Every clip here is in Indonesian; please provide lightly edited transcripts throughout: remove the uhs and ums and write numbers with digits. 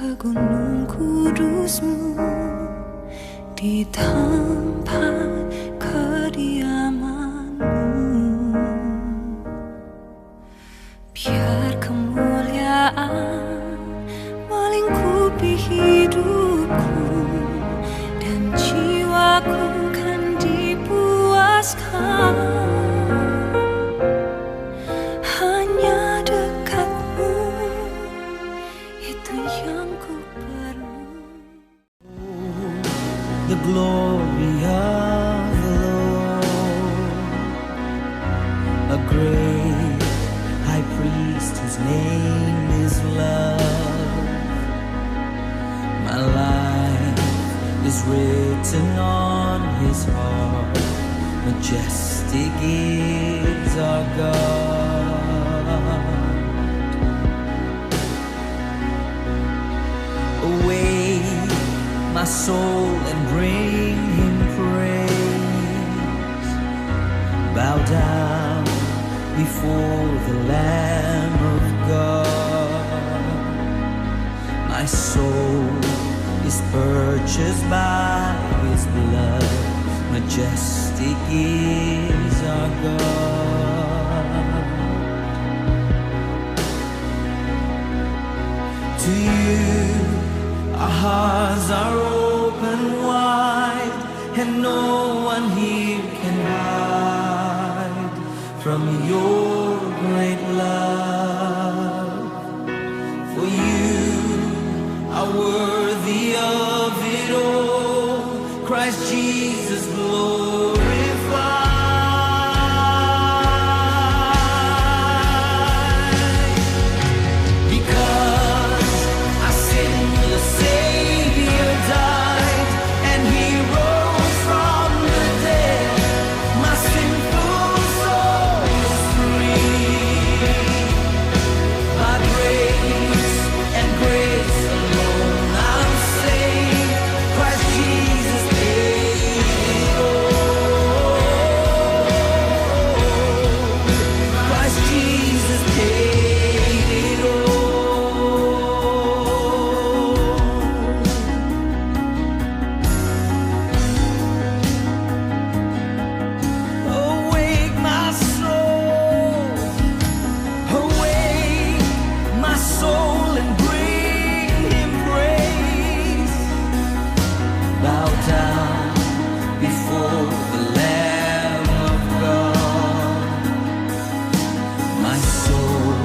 ke gunung kudus-Mu, di tempat kediaman-Mu. Biar kemuliaan melingkupi hidupku, dan jiwaku kan dipuaskan. Hanya dekat-Mu, itu yang ku perlu. The glory of the Lord, a great high priest whose name is love. My life is written on his heart, majestic is our God. Awake my soul and bring him praise. Bow down before the Lamb of God. My soul is purchased by his blood. Majestic is our God. To you our hearts are open wide, and no one here can hide from your great love. For you are worthy of it all, Christ Jesus glorified. Because our sinless Savior died, and he rose from the dead, my sinful soul is free. By grace and grace alone I'm saved. Christ Jesus paid it all. Christ Jesus paid it all. Awake my soul, awake my soul, and bring him praise. Bow down before the Lamb of God. My soul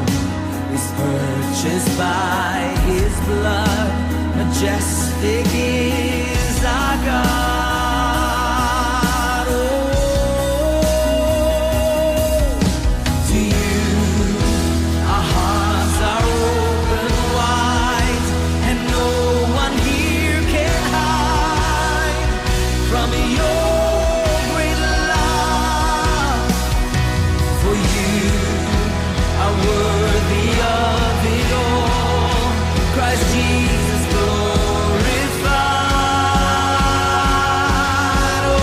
is purchased by his blood. Majestic is our God. Oh, to you our hearts are open wide, and no one here can hide from your great love. For you are worthy of it all, Christ Jesus glorified. Oh,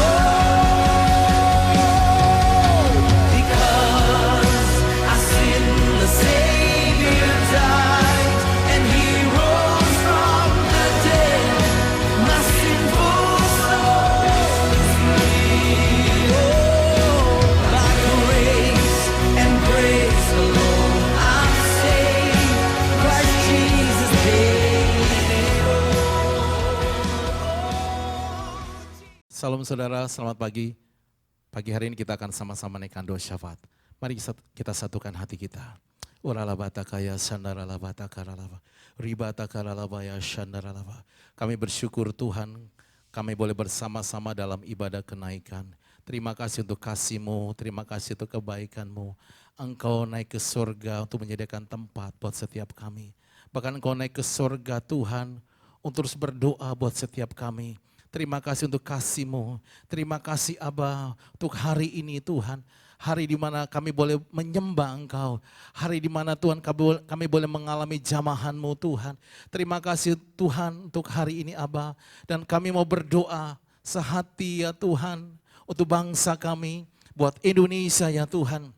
because our sinless Savior died, and he rose from the dead, my sinful soul is free. Oh, by grace and grace alone I'm saved. Christ Jesus paid it all. Salam saudara, selamat pagi. Pagi hari ini kita akan sama-sama naikkan doa syafaat. Mari kita satukan hati kita. Uralabatakaya sandaralabatakaralalaba. Ribatakaralabaya sandaralaba. Kami bersyukur Tuhan, kami boleh bersama-sama dalam ibadah kenaikan. Terima kasih untuk kasih-Mu, terima kasih untuk kebaikan-Mu. Engkau naik ke surga untuk menyediakan tempat buat setiap kami. Bahkan Engkau naik ke surga Tuhan untuk terus berdoa buat setiap kami. Terima kasih untuk kasih-Mu. Terima kasih Aba untuk hari ini Tuhan. Hari di mana kami boleh menyembah Engkau. Hari di mana Tuhan kami boleh mengalami jamahan-Mu Tuhan. Terima kasih Tuhan untuk hari ini Aba. Dan kami mau berdoa sehati ya Tuhan untuk bangsa kami. Buat Indonesia ya Tuhan.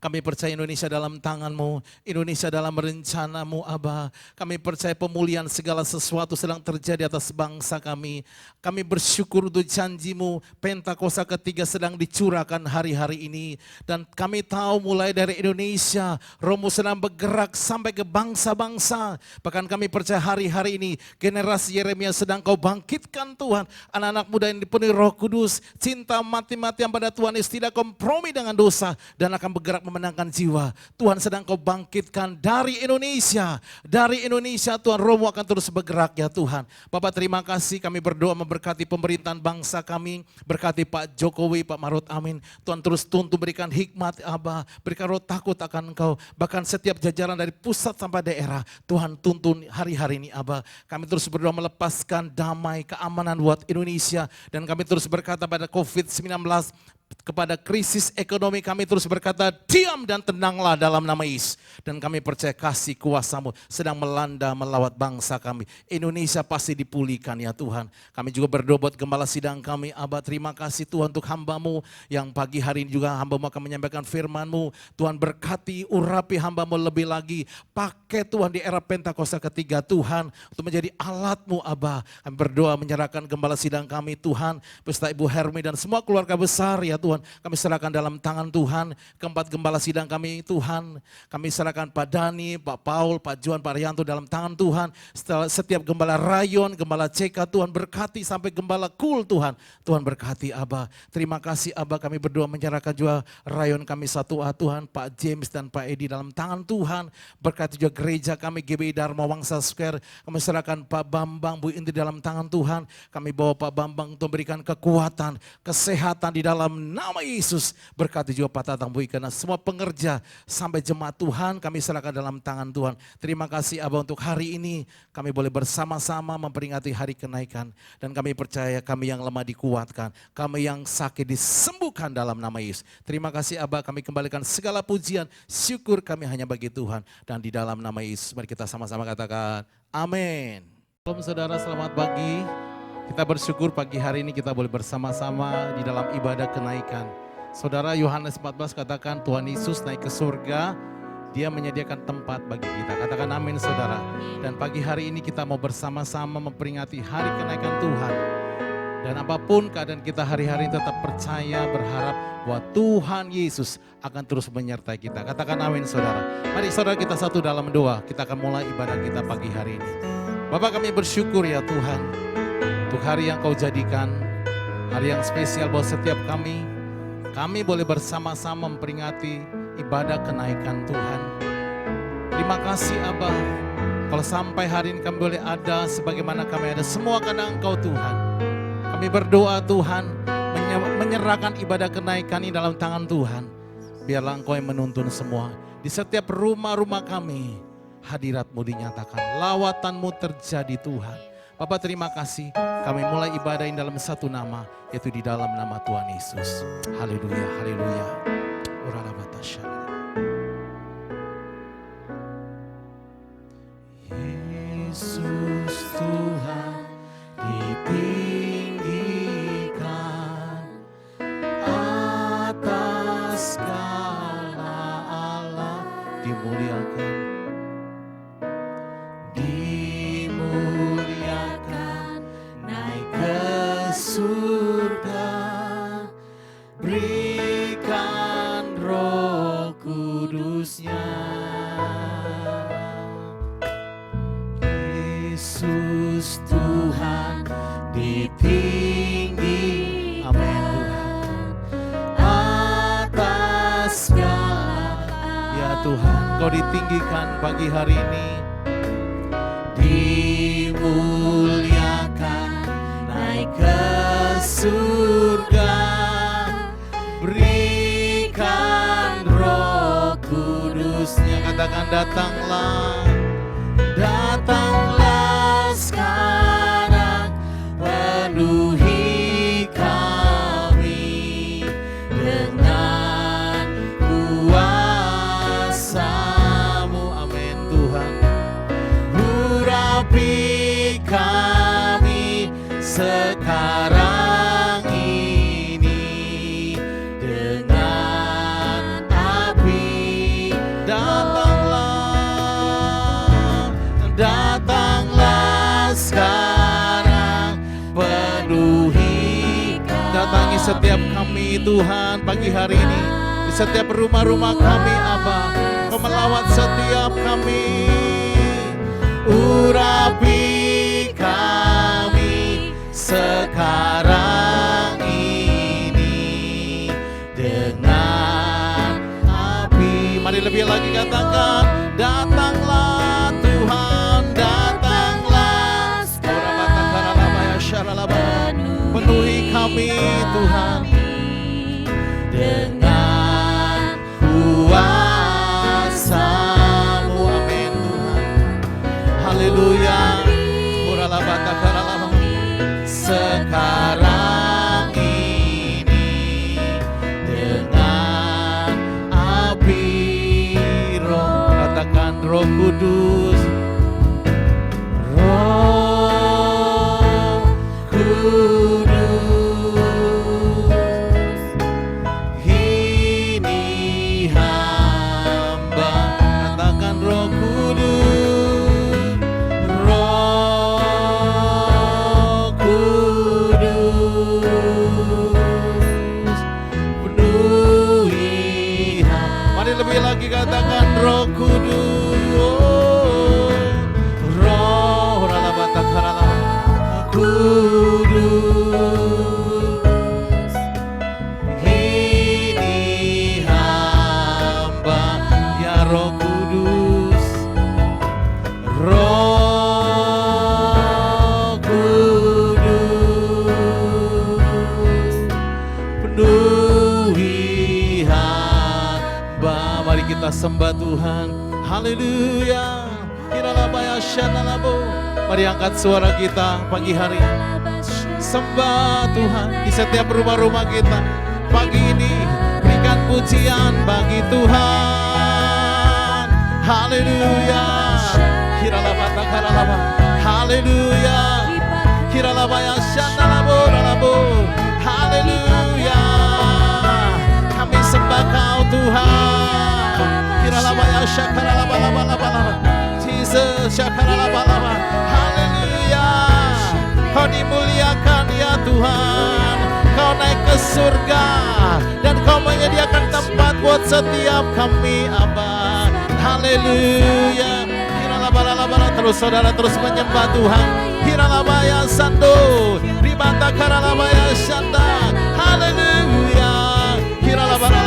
Kami percaya Indonesia dalam tangan-Mu, Indonesia dalam rencana-Mu Aba. Kami percaya pemulihan segala sesuatu sedang terjadi atas bangsa kami. Kami bersyukur untuk janji-Mu, Pentakosta ketiga sedang dicurahkan hari-hari ini. Dan kami tahu mulai dari Indonesia, Roh-Mu sedang bergerak sampai ke bangsa-bangsa. Bahkan kami percaya hari-hari ini generasi Yeremia sedang Kau bangkitkan Tuhan. Anak-anak muda yang dipenuhi Roh Kudus, cinta mati-matian pada Tuhan Yesus, tidak kompromi dengan dosa dan akan bergerak memenangkan jiwa. Tuhan sedang Kau bangkitkan dari Indonesia. Dari Indonesia Tuhan, Roh-Mu akan terus bergerak ya Tuhan. Bapak terima kasih, kami berdoa memberkati pemerintahan bangsa kami. Berkati Pak Jokowi, Pak Marut, amin. Tuhan terus tuntun berikan hikmat Abah, berikan roh takut akan Engkau. Bahkan setiap jajaran dari pusat sampai daerah, Tuhan tuntun hari-hari ini Abah. Kami terus berdoa melepaskan damai, keamanan buat Indonesia. Dan kami terus berkata pada COVID-19, kepada krisis ekonomi kami terus berkata, diam dan tenanglah dalam nama Yesus. Dan kami percaya kasih kuasa-Mu sedang melanda melawat bangsa kami. Indonesia pasti dipulihkan ya Tuhan. Kami juga berdoa buat gembala sidang kami. Abah terima kasih Tuhan untuk hamba-Mu yang pagi hari ini juga hamba-Mu akan menyampaikan firman-Mu. Tuhan berkati, urapi hamba-Mu lebih lagi. Pakai Tuhan di era Pentakosta ketiga Tuhan untuk menjadi alat-Mu Abah. Kami berdoa menyerahkan gembala sidang kami Tuhan, beserta Ibu Hermi dan semua keluarga besar ya Tuhan, kami serahkan dalam tangan Tuhan. Keempat gembala sidang kami Tuhan, kami serahkan Pak Dani, Pak Paul, Pak Juan, Pak Rianto dalam tangan Tuhan. Setiap gembala rayon, gembala CK Tuhan berkati sampai gembala kul Tuhan. Tuhan berkati Abah. Terima kasih Abah, kami berdoa menyerahkan juga rayon kami 1A Tuhan, Pak James dan Pak Edi dalam tangan Tuhan. Berkati juga gereja kami GBI Dharma Wangsa Square. Kami serahkan Pak Bambang, Bu Indri dalam tangan Tuhan. Kami bawa Pak Bambang untuk memberikan kekuatan, kesehatan di dalam nama Yesus. Berkati juga Pak Tatang, Bu Ika, semua pengerja sampai jemaat Tuhan kami serahkan dalam tangan Tuhan. Terima kasih Abah untuk hari ini kami boleh bersama-sama memperingati hari kenaikan. Dan kami percaya kami yang lemah dikuatkan, kami yang sakit disembuhkan dalam nama Yesus. Terima kasih Abah, kami kembalikan segala pujian, syukur kami hanya bagi Tuhan. Dan di dalam nama Yesus mari kita sama-sama katakan amin. Shalom saudara, selamat pagi. Kita bersyukur pagi hari ini kita boleh bersama-sama di dalam ibadah kenaikan. Saudara, Yohanes 14 katakan Tuhan Yesus naik ke surga, Dia menyediakan tempat bagi kita. Katakan amin saudara. Dan pagi hari ini kita mau bersama-sama memperingati hari kenaikan Tuhan. Dan apapun keadaan kita hari-hari tetap percaya, berharap bahwa Tuhan Yesus akan terus menyertai kita. Katakan amin saudara. Mari saudara kita satu dalam doa, kita akan mulai ibadah kita pagi hari ini. Bapak kami bersyukur ya Tuhan, untuk hari yang Kau jadikan, hari yang spesial buat setiap kami boleh bersama-sama memperingati ibadah kenaikan Tuhan. Terima kasih Abah, kalau sampai hari ini kami boleh ada sebagaimana kami ada, semua karena Engkau Tuhan. Kami berdoa Tuhan, menyerahkan ibadah kenaikan ini dalam tangan Tuhan. Biarlah Engkau yang menuntun semua. Di setiap rumah-rumah kami, hadirat-Mu dinyatakan, lawatan-Mu terjadi Tuhan. Bapak terima kasih, kami mulai ibadah ini dalam satu nama, yaitu di dalam nama Tuhan Yesus. Haleluya, haleluya. Yesus Tuhan ditinggikan atas segala Allah, dimuliakan. Surga, berikan Roh Kudus-Nya. Yesus Tuhan ditinggi, amin Tuhan, atas segala. Ya Tuhan, Kau ditinggikan pagi hari ini, dimuliakan, naik ke surga, berikan Roh Kudus-Nya. Katakan datanglah, datanglah sekarang, penuhi kami dengan kuasa-Mu, amin Tuhan. Urapi kami sekarang ini dengan api setiap kami Tuhan pagi hari ini, di setiap rumah-rumah kami Aba, Kau melawat setiap kami. Urapi kami sekarang ini dengan api. Mari lebih lagi katakan, datanglah Tuhan, datanglah. Penuhi kami Tuhan dengan kuasa-Mu. Amin Tuhan. Haleluya. Sekarang ini dengan api Roh. Katakan Roh Kudus, Roh Kudus, ini hamba. Katakan Roh Kudus, Roh Kudus, penuhi hamba. Mari lebih lagi katakan Roh Kudus, Roh Kudus, ini hamba. Ya Roh Kudus, Roh Kudus, penuhi hamba. Mari kita sembah Tuhan. Haleluya. Kiralabaya shanalabo. Mari angkat suara kita pagi hari. Sembah Tuhan di setiap rumah-rumah kita. Pagi ini berikan pujian bagi Tuhan. Haleluya. Kiralabata karalaba. Haleluya. Kiralabaya shanalabo ralabo. Haleluya. Kami sembah Kau Tuhan. Kiralabaya shakaralaba. Jesus shakaralaba. Haleluya. Kau dimuliakan ya Tuhan. Kau naik ke surga dan Kau menyediakan tempat buat setiap kami Aba. Haleluya. Terus saudara terus menyembah Tuhan. Hiralabaya sando ribata karalabaya shanda. Haleluya. Hiralabala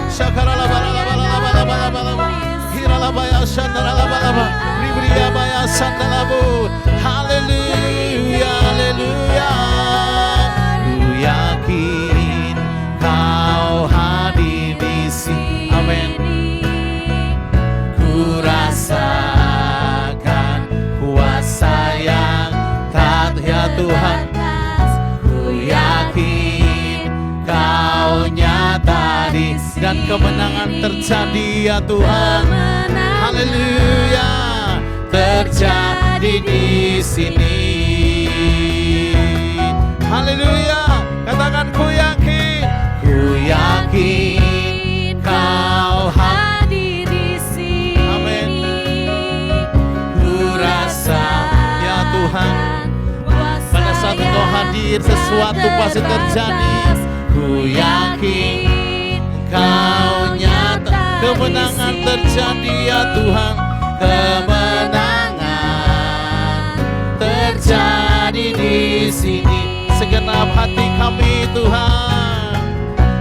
shakaralabala. Hiralabaya shandaralabala. Ribriyabaya sandalabu. Haleluya, haleluya. Ku yakin Kau hadir di sini. Amin. Ku rasakan kuasa yang tak ya Tuhan. Ku yakin Kau nyata di sini dan kemenangan terjadi ya Tuhan. Haleluya. Terjadi di sini. Haleluya. Katakan ku yakin Kau hadir di sini. Amin. Ku rasa ya Tuhan, pada saat Engkau hadir sesuatu pasti terjadi. Ku yakin Kau nyata, kemenangan terjadi ya Tuhan. Kemenangan terjadi di sini. Segenap hati kami Tuhan,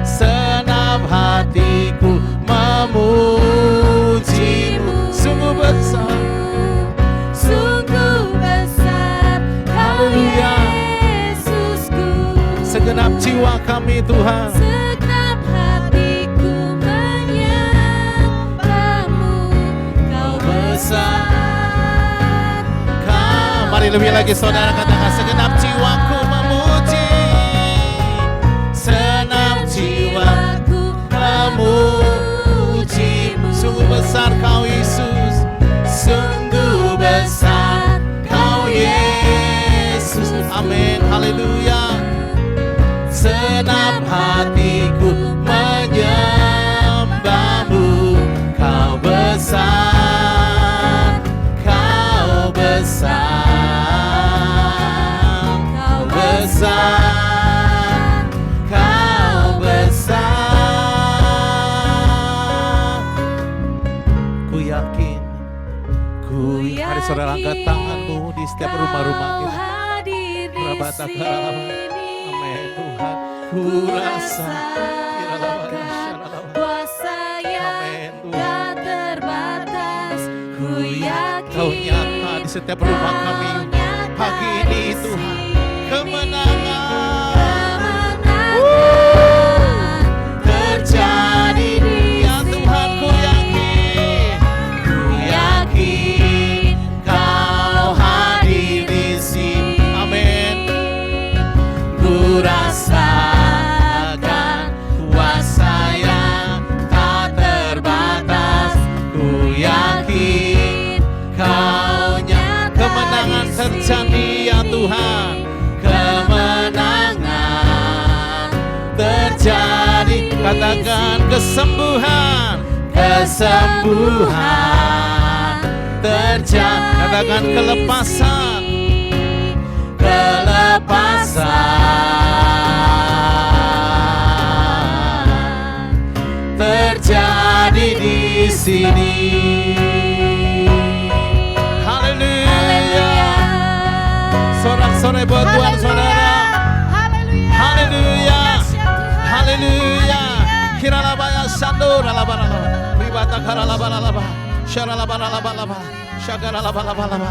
senap hatiku memuji-Mu. Sungguh besar, sungguh besar Kau Yesusku. segenap jiwa kami Tuhan, segenap hatiku menyembah-Mu. Kau besar. Mari lebih lagi saudara katakan, segenap jiwaku memuji, senap jiwaku memuji-Mu. Sungguh besar Kau Yesus, sungguh besar Kau Yesus. Amin, haleluya. Senap hatiku menyembah-Mu. Kau besar, Kau besar, Kau besar. yakin. Mari saudara angkat tanganmu di setiap rumah-rumah kita. hadir di Rabata sini. karalaba. Amin Tuhan. Ku rasa kuasa yang Amin Tuhan. tak terbatas. Ku yakin Kau nyata di setiap rumah kami pagi ini Tuhan. Kemenangan terjadi ya Tuhan, ku yakin Kau hadir di sini. Amin. Ku rasakan kuasa yang tak terbatas. Ku yakin Kau nyata. Kemenangan terjadi ya Tuhan. Kemenangan terjadi. Katakan kesembuhan. Kesembuhan terjadi. Katakan kelepasan. Kelepasan terjadi di sini. Haleluya. Sorak-sorai buat Tuhan saudara. Haleluya. Haleluya. Kiralabaya sandura labaralaba. Ribata karalabaralaba. Syaralabaralabalaba. Syagaralabalaba.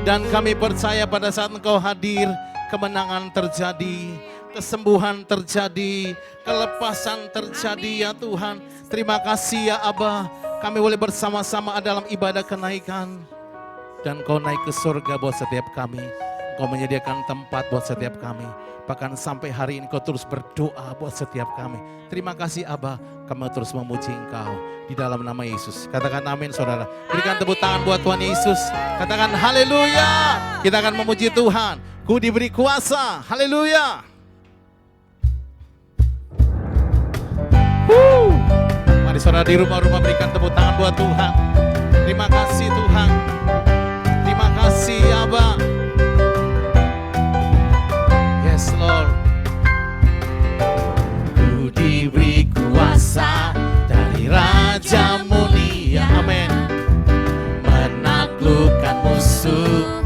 Dan kami percaya pada saat Engkau hadir, kemenangan terjadi, kesembuhan terjadi, kelepasan terjadi ya Tuhan. Terima kasih ya Abah, kami boleh bersama-sama dalam ibadah kenaikan. Dan Kau naik ke surga buat setiap kami. Kau menyediakan tempat buat setiap kami. Bahkan sampai hari ini Kau terus berdoa buat setiap kami. Terima kasih Abah, kami terus memuji Engkau di dalam nama Yesus. Katakan amin saudara. Berikan tepuk tangan buat Tuhan Yesus. Katakan haleluya. Kita akan memuji Tuhan. Ku diberi kuasa. Haleluya. Mari saudara di rumah-rumah berikan tepuk tangan buat Tuhan. Terima kasih Tuhan. Terima kasih Abah. Yes Lord. Ku diberi kuasa dari Raja Mulia. Amin. Menaklukkan musuh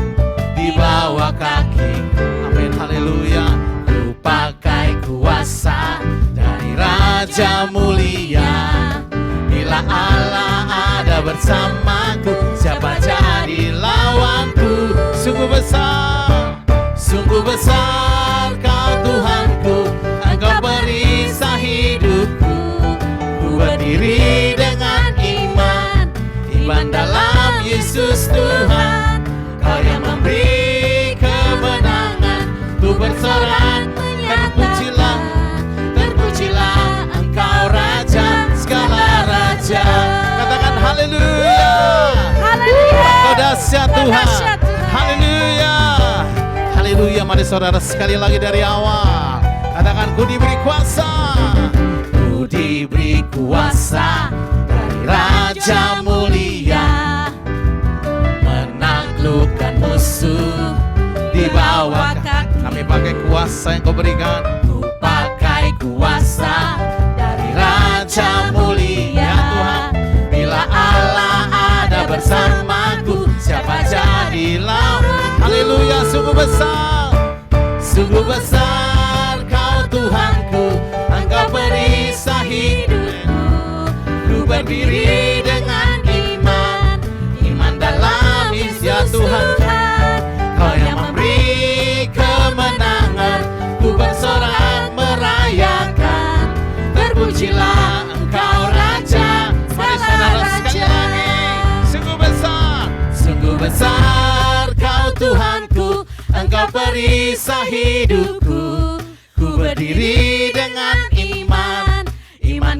di bawah kakiku. Amin. Haleluya. Ku pakai kuasa dari Raja Mulia. Bila Allah ada bersamaku, siapa jadi lawanku? Sungguh besar Kau Tuhanku, Engkau perisai hidupku. Ku berdiri dengan iman dalam Yesus Tuhan. Kau yang memberi kemenangan, ku bersorak, terpujilah Engkau Raja segala raja. Katakan haleluya. Kau dahsyat Tuhan. Haleluya. Haleluya. Mari saudara sekali lagi dari awal. Katakan ku diberi kuasa. Ku diberi kuasa dari Raja Mulia. Menaklukkan musuh di bawah kaki. Kami pakai kuasa yang Kau berikan. Ku pakai kuasa dari Raja Mulia Tuhan. Bila Allah ada bersamaku, siapa jadi lawan? Haleluya. Sungguh besar Kau Tuhanku, Engkau perisai hidupku. Ku berdiri dengan iman dalam ya Tuhan. Kau yang memberi kemenangan, ku bersorak merayakan. Terpujilah Engkau Raja. Mari saudara sekali lagi. Sungguh besar Kau Tuhanku, Engkau perisai hidupku. Ku berdiri dengan iman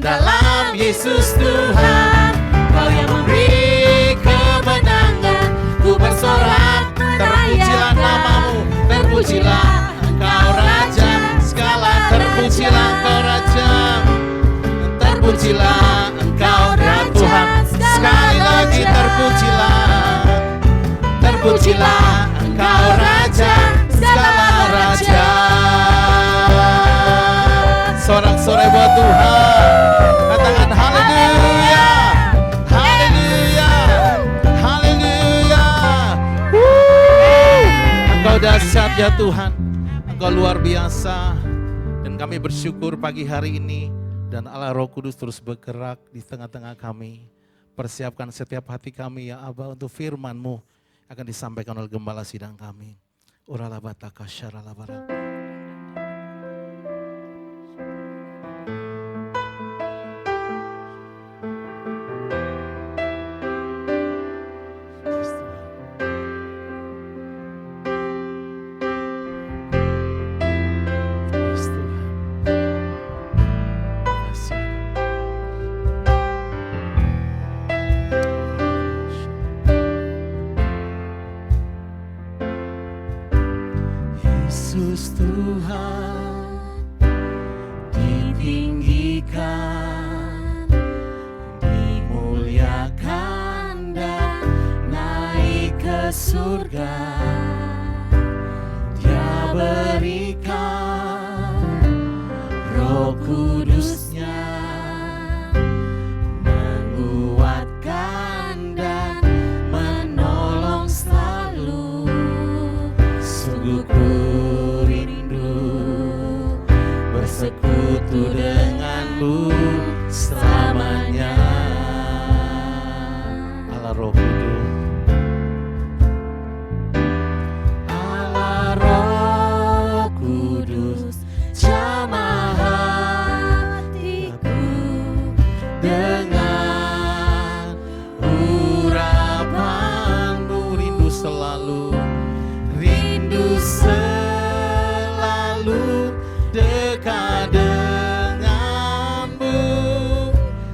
dalam Yesus Tuhan. Kau yang memberi kemenangan, ku bersorak, terpujilah namamu. Terpujilah Engkau Raja segala. Terpujilah Engkau Raja. Terpujilah Engkau ya Tuhan. Sekali lagi terpujilah Engkau Raja segala raja. Sorak-sorai buat Tuhan. Katakan haleluya. Haleluya. dahsyat ya Tuhan. Engkau luar biasa. Dan kami bersyukur pagi hari ini. Dan Allah Roh Kudus terus bergerak di tengah-tengah kami. Persiapkan setiap hati kami ya Aba untuk firman-Mu akan disampaikan oleh gembala sidang kami. Uralabataka syaralabara. Yesus Tuhan ditinggikan, dimuliakan dan naik ke surga. Dia berikan Roh Kudus-Nya, menguatkan dan menolong selalu. Sungguh bersekutu denganmu selamanya. Allah Roh Kudus, Allah Roh Kudus, jamah hatiku dengan urapanmu. Rindu selalu, rindu selalu dekat denganmu,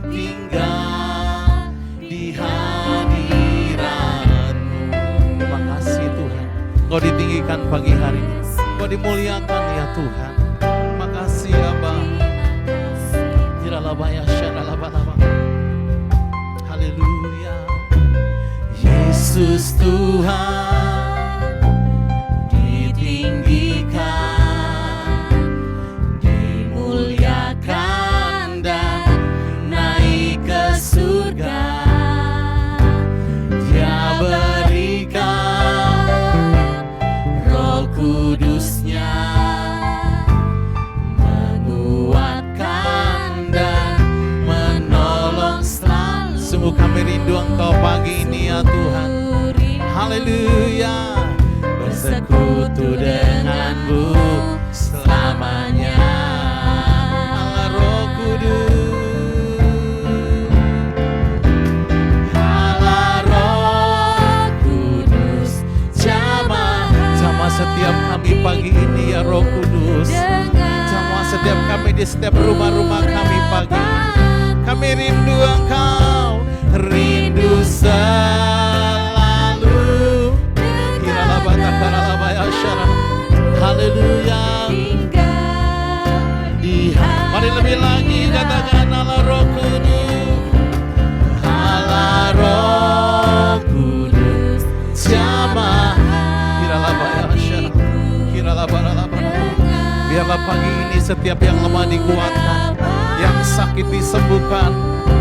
tinggal di hadiratmu. Terima kasih Tuhan, Kau ditinggikan pagi hari ini, Kau dimuliakan ya Tuhan. Terima kasih Aba. Haleluya. Yesus Tuhan ditinggikan, dimuliakan dan naik ke surga. Dia berikan Roh Kudus-Nya, menguatkan dan menolong selalu. Sungguh kami rindu Engkau pagi ini ya Tuhan. Haleluya. Bersekutu denganmu selamanya. Allah Roh Kudus, Allah Roh Kudus, jamah setiap kami pagi ini ya Roh Kudus. Jamah setiap kami di setiap rumah-rumah kami pagi ini. Kami rindu Engkau, rindu selalu. Haleluya. Mari lebih lagi katakan Allah Roh Kudus, Allah Roh Kudus, jamah. Biarlah pagi ini setiap yang lemah dikuatkan, yang sakit disembuhkan.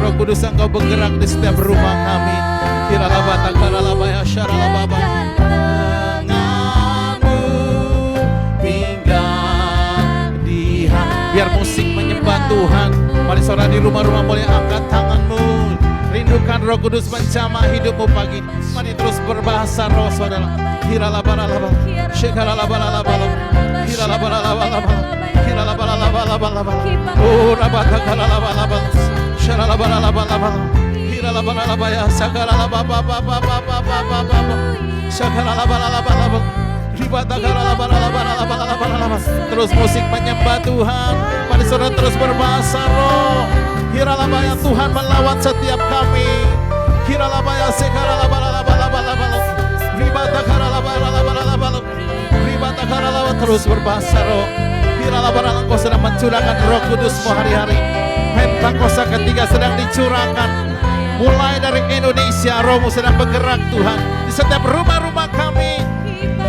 Roh Kudus Engkau bergerak di setiap rumah kami. Biar musik menyembah Tuhan. Mari saudara di rumah-rumah boleh angkat tanganmu. Rindukan Roh Kudus menjamah hidupmu pagi ini. Mari terus berbahasa roh saudara. Hiralabaralaba, shekaralabaralaba, hiralabaralaba, hiralabaralaba, urabatakaralabalaba, sharalabaralaba, hiralabaralaba ya sakaralaba, sakaralabaralaba, ribatakaralabaralaba. Terus musik menyembah Tuhan. Mari saudara terus berbahasa roh. Hiralabaya Tuhan melawat setiap kami. Hiralabaya sekaralabaralaba, ribatakaralabaralaba, terus berbahasa roh. Hiralabaralaba, Engkau sedang mencurahkan Roh Kudus-Mu hari-hari. Pentakosta ketiga sedang dicurahkan. Mulai dari Indonesia, Roh-Mu sedang bergerak Tuhan di setiap rumah-rumah kami.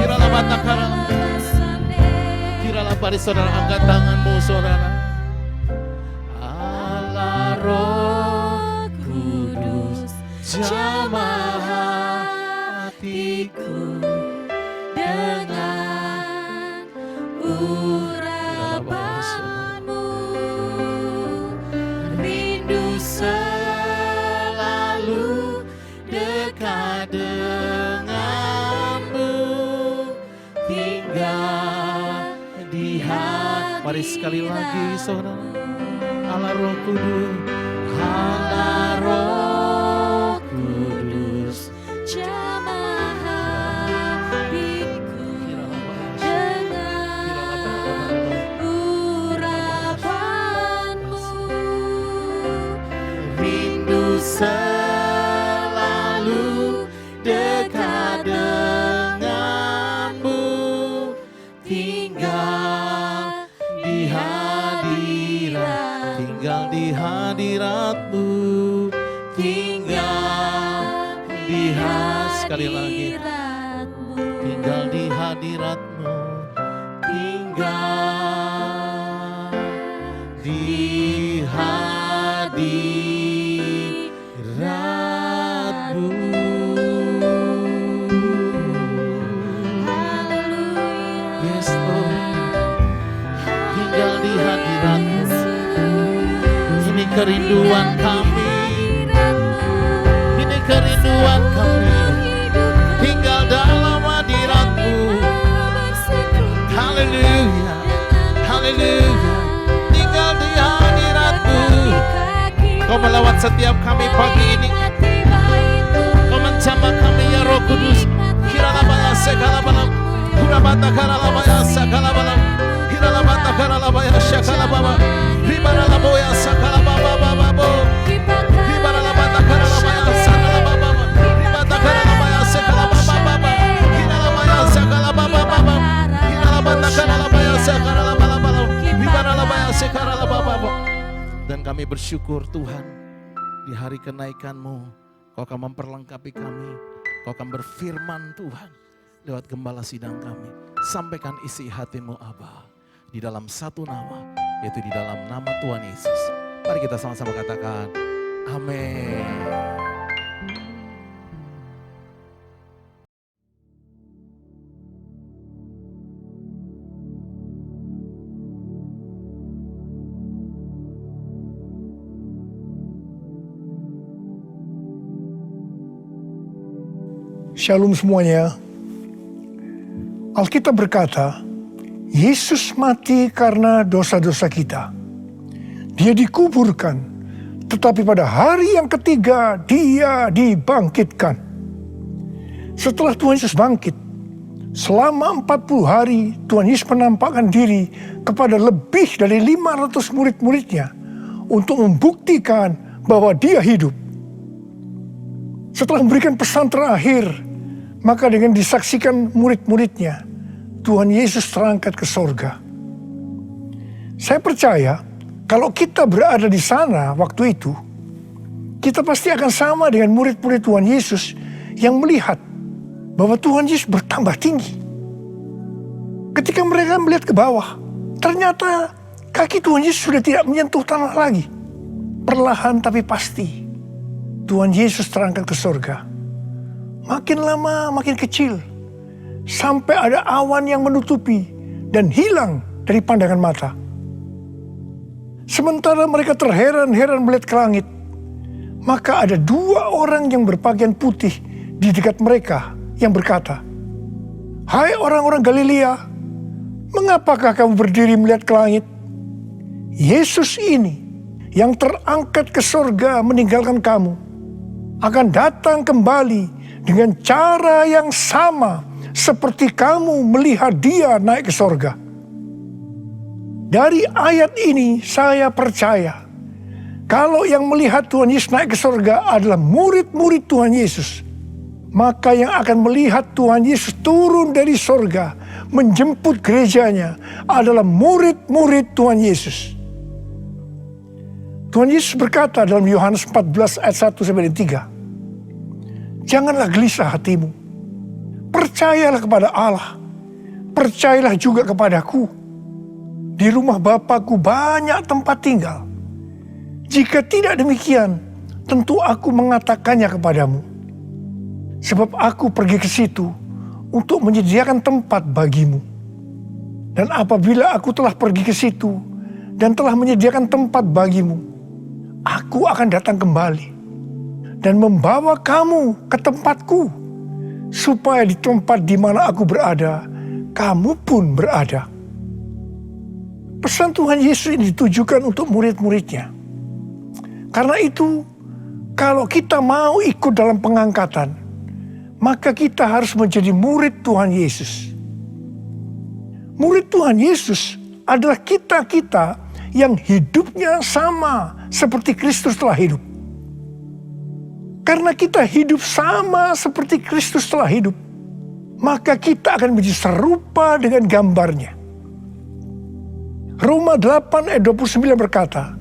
Hiralabatakara. Hiralabari saudara, angkat tanganmu saudara. Allah Roh Kudus, jamah hatiku dengan Mari sekali lagi saudara. Allah Roh Kudus, Allah Roh Kudus, jamah hatiku dengan urapanmu, rindu selalu dekat denganmu, tinggal di hadirat, tinggal di hadiratmu, tinggal di sekali lagi, tinggal di hadiratmu, tinggal di hadiratmu. Yes Lord, tinggal di hadiratmu. Ini kerinduan kami, ini kerinduan kami, tinggal dalam hadiratmu. Haleluya, haleluya, tinggal di hadiratmu. Kau melawat setiap kami pagi ini, kau menjamah kami ya Roh Kudus. Hiralabaya sekalabalam, hurabata karalabaya sakalabalam, hiralabata karalabaya sakalababa, ribaralaboya sakalababababo, ribaralabata karalabaya sakalababa, ribata karalabaya sakalabababa, hiralabaya sakalabababa, hiralabata karalabaya sakalabababa, ribaralabaya sakalabababa. Dan kami bersyukur Tuhan, di hari kenaikan-Mu, Kau akan memperlengkapi kami, Kau akan berfirman Tuhan, lewat gembala sidang kami. Sampaikan isi hati-Mu Aba, di dalam satu nama, yaitu di dalam nama Tuhan Yesus. Mari kita sama-sama katakan, amin. Shalom semuanya. Alkitab berkata, Yesus mati karena dosa-dosa kita. Dia dikuburkan, tetapi pada hari yang ketiga dia dibangkitkan. Setelah Tuhan Yesus bangkit, selama 40 hari Tuhan Yesus menampakkan diri kepada lebih dari 500 murid-muridnya untuk membuktikan bahwa dia hidup. Setelah memberikan pesan terakhir, maka dengan disaksikan murid-muridnya, Tuhan Yesus terangkat ke sorga. Saya percaya kalau kita berada di sana waktu itu, kita pasti akan sama dengan murid-murid Tuhan Yesus yang melihat bahwa Tuhan Yesus bertambah tinggi. Ketika mereka melihat ke bawah, ternyata kaki Tuhan Yesus sudah tidak menyentuh tanah lagi. Perlahan tapi pasti, Tuhan Yesus terangkat ke sorga. Makin lama makin kecil, sampai ada awan yang menutupi dan hilang dari pandangan mata. Sementara mereka terheran-heran melihat ke langit, maka ada 2 orang yang berpakaian putih di dekat mereka yang berkata, "Hai orang-orang Galilea, mengapakah kamu berdiri melihat ke langit? Yesus ini yang terangkat ke sorga meninggalkan kamu, akan datang kembali dengan cara yang sama seperti kamu melihat dia naik ke sorga." Dari ayat ini saya percaya kalau yang melihat Tuhan Yesus naik ke sorga adalah murid-murid Tuhan Yesus, maka yang akan melihat Tuhan Yesus turun dari sorga menjemput gerejanya adalah murid-murid Tuhan Yesus. Tuhan Yesus berkata dalam Yohanes 14 ayat 1-3, "Janganlah gelisah hatimu. Percayalah kepada Allah. Percayalah juga kepadaku. Di rumah Bapa-Ku banyak tempat tinggal. Jika tidak demikian, tentu aku mengatakannya kepadamu. Sebab aku pergi ke situ untuk menyediakan tempat bagimu. Dan apabila aku telah pergi ke situ dan telah menyediakan tempat bagimu, aku akan datang kembali dan membawa kamu ke tempatku, supaya di tempat di mana aku berada, kamu pun berada." Pesan Tuhan Yesus ini ditujukan untuk murid-muridnya. Karena itu, kalau kita mau ikut dalam pengangkatan, maka kita harus menjadi murid Tuhan Yesus. Murid Tuhan Yesus adalah kita-kita yang hidupnya sama seperti Kristus telah hidup. Karena kita hidup sama seperti Kristus telah hidup, maka kita akan menjadi serupa dengan gambarnya. Roma 8 ayat 29 berkata,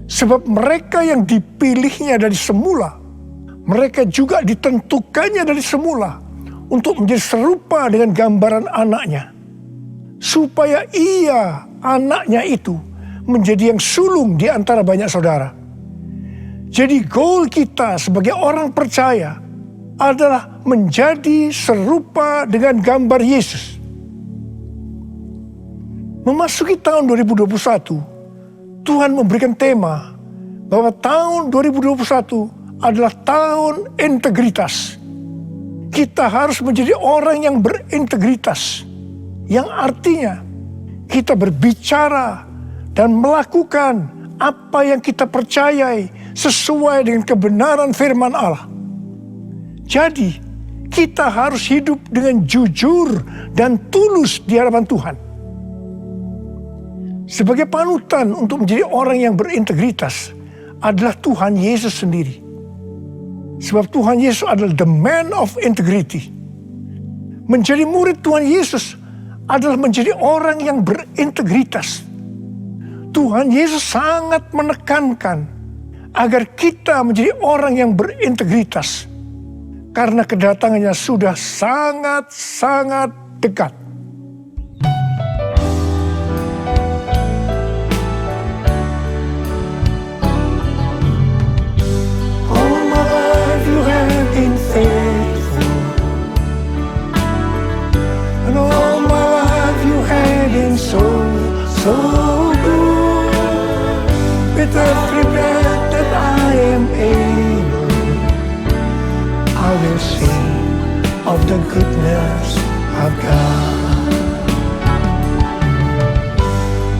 sebab mereka yang dipilihnya dari semula, mereka juga ditentukannya dari semula untuk menjadi serupa dengan gambaran anaknya, supaya ia, anaknya itu, menjadi yang sulung di antara banyak saudara. Jadi goal kita sebagai orang percaya adalah menjadi serupa dengan gambar Yesus. Memasuki tahun 2021, Tuhan memberikan tema bahwa tahun 2021 adalah tahun integritas. Kita harus menjadi orang yang berintegritas, yang artinya kita berbicara dan melakukan apa yang kita percayai sesuai dengan kebenaran firman Allah. Jadi, kita harus hidup dengan jujur dan tulus di hadapan Tuhan. Sebagai panutan untuk menjadi orang yang berintegritas adalah Tuhan Yesus sendiri. Sebab Tuhan Yesus adalah the man of integrity. Menjadi murid Tuhan Yesus adalah menjadi orang yang berintegritas. Tuhan Yesus sangat menekankan agar kita menjadi orang yang berintegritas. Karena kedatangannya sudah sangat-sangat dekat. All my life you have been faithful. And all my life you have been so good. With every breath that I am able, I will sing of the goodness of God.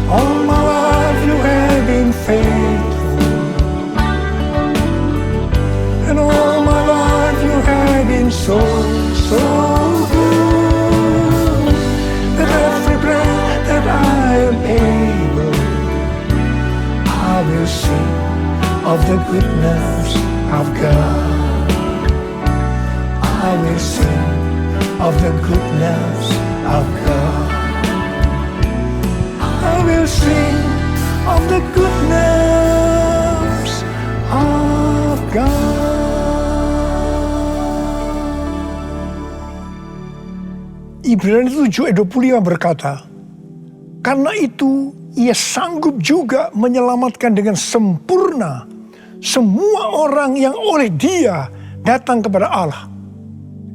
All my life you have been faithful, and all my life you have been so good. With every breath that I am able, I will sing of the goodness of God. I will sing of the goodness of God. I will sing of the goodness of God. Ibrani 7 ayat 25 berkata, karena itu ia sanggup juga menyelamatkan dengan sempurna semua orang yang oleh Dia datang kepada Allah.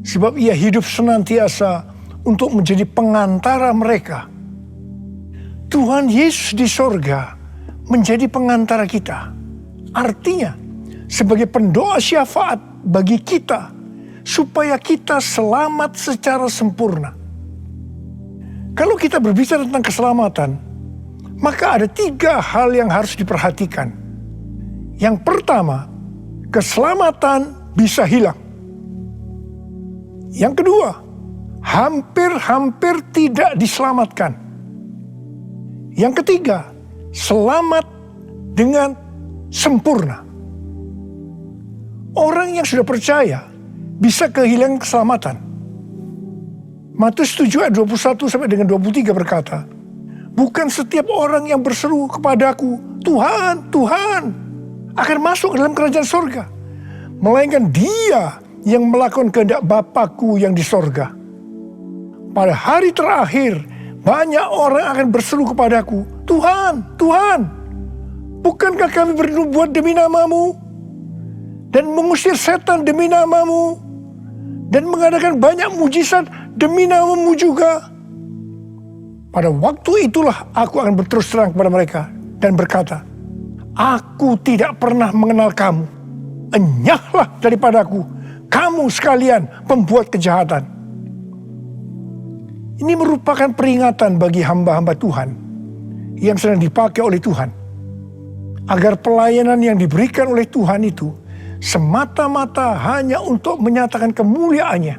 Sebab ia hidup senantiasa untuk menjadi pengantara mereka. Tuhan Yesus di sorga menjadi pengantara kita. Artinya, sebagai pendoa syafaat bagi kita, supaya kita selamat secara sempurna. Kalau kita berbicara tentang keselamatan, maka ada 3 hal yang harus diperhatikan. Yang pertama, keselamatan bisa hilang. Yang kedua, hampir-hampir tidak diselamatkan. Yang ketiga, selamat dengan sempurna. Orang yang sudah percaya bisa kehilangan keselamatan. Matius 7 ayat 21 sampai dengan 23 berkata, bukan setiap orang yang berseru kepadaku, Tuhan, Tuhan, akan masuk ke dalam kerajaan sorga, melainkan dia yang melakukan kehendak Bapakku yang di sorga. Pada hari terakhir, banyak orang akan berseru kepadaku, Tuhan, Tuhan, bukankah kami bernubuat demi namamu, dan mengusir setan demi namamu, dan mengadakan banyak mujizat demi namamu juga? Pada waktu itulah aku akan berterus terang kepada mereka dan berkata, aku tidak pernah mengenal kamu. Enyahlah daripadaku, kamu sekalian pembuat kejahatan. Ini merupakan peringatan bagi hamba-hamba Tuhan yang sedang dipakai oleh Tuhan. Agar pelayanan yang diberikan oleh Tuhan itu semata-mata hanya untuk menyatakan kemuliaannya.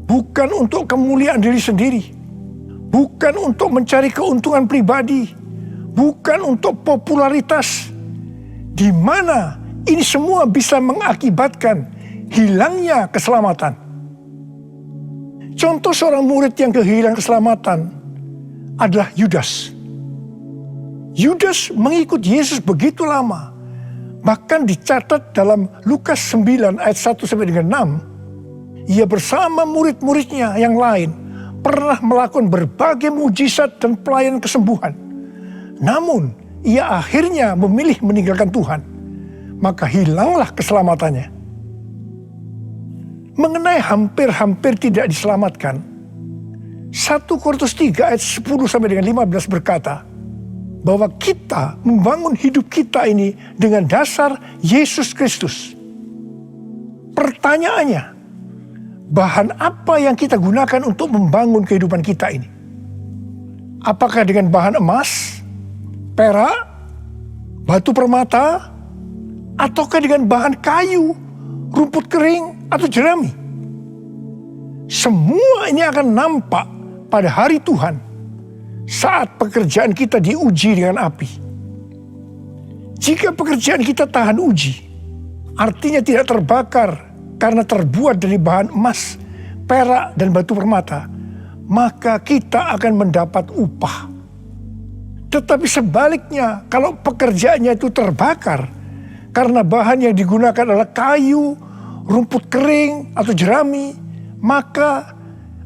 Bukan untuk kemuliaan diri sendiri. Bukan untuk mencari keuntungan pribadi. Bukan untuk popularitas. Di mana ini semua bisa mengakibatkan hilangnya keselamatan. Contoh seorang murid yang kehilangan keselamatan adalah Yudas. Yudas mengikut Yesus begitu lama. Bahkan dicatat dalam Lukas 9 ayat 1 sampai dengan 6. Ia bersama murid-muridnya yang lain pernah melakukan berbagai mujizat dan pelayanan kesembuhan. Namun ia akhirnya memilih meninggalkan Tuhan. Maka hilanglah keselamatannya. Mengenai hampir-hampir tidak diselamatkan, 1 Korintus 3 ayat 10 sampai dengan 15 berkata, bahwa kita membangun hidup kita ini dengan dasar Yesus Kristus. Pertanyaannya, bahan apa yang kita gunakan untuk membangun kehidupan kita ini? Apakah dengan bahan emas, perak, batu permata, ataukah dengan bahan kayu, rumput kering, atau jerami? Semua ini akan nampak pada hari Tuhan saat pekerjaan kita diuji dengan api. Jika pekerjaan kita tahan uji, artinya tidak terbakar karena terbuat dari bahan emas, perak, dan batu permata, maka kita akan mendapat upah. Tetapi sebaliknya, kalau pekerjaannya itu terbakar karena bahan yang digunakan adalah kayu, rumput kering, atau jerami, maka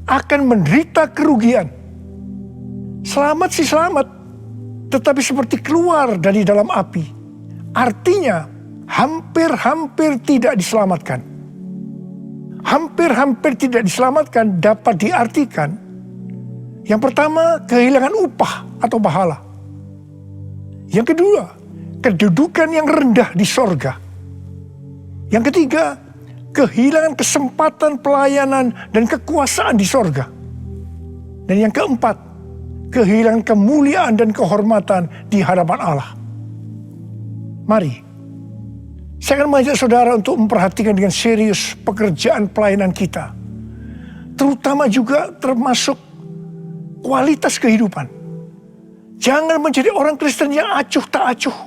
akan menderita kerugian. Selamat sih selamat, tetapi seperti keluar dari dalam api. Artinya hampir-hampir tidak diselamatkan. Hampir-hampir tidak diselamatkan dapat diartikan, yang pertama, kehilangan upah atau pahala. Yang kedua, kedudukan yang rendah di sorga. Yang ketiga, kehilangan kesempatan pelayanan dan kekuasaan di sorga. Dan yang keempat, kehilangan kemuliaan dan kehormatan di hadapan Allah. Mari, saya akan mengajak saudara untuk memperhatikan dengan serius pekerjaan pelayanan kita. Terutama juga termasuk kualitas kehidupan. Jangan menjadi orang Kristen yang acuh tak acuh,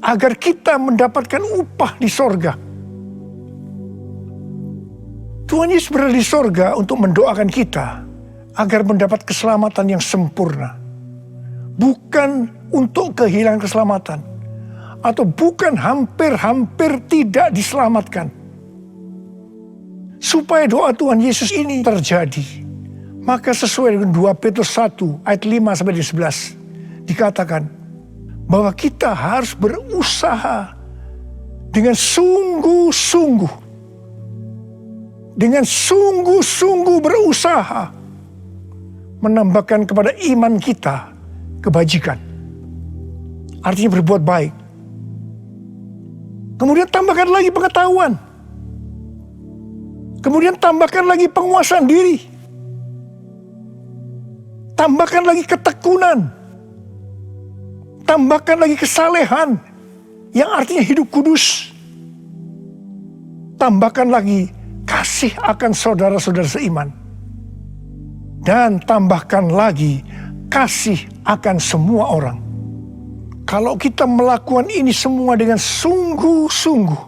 agar kita mendapatkan upah di sorga. Tuhan Yesus berada di sorga untuk mendoakan kita agar mendapat keselamatan yang sempurna. Bukan untuk kehilangan keselamatan. Atau bukan hampir-hampir tidak diselamatkan. Supaya doa Tuhan Yesus ini terjadi, maka sesuai dengan 2 Petrus 1 ayat 5 sampai 11 dikatakan bahwa kita harus berusaha dengan sungguh-sungguh. Dengan sungguh-sungguh berusaha menambahkan kepada iman kita kebajikan. Artinya berbuat baik. Kemudian tambahkan lagi pengetahuan. Kemudian tambahkan lagi penguasaan diri. Tambahkan lagi ketekunan. Tambahkan lagi kesalehan, yang artinya hidup kudus. Tambahkan lagi kasih akan saudara-saudara seiman. Dan tambahkan lagi kasih akan semua orang. Kalau kita melakukan ini semua dengan sungguh-sungguh,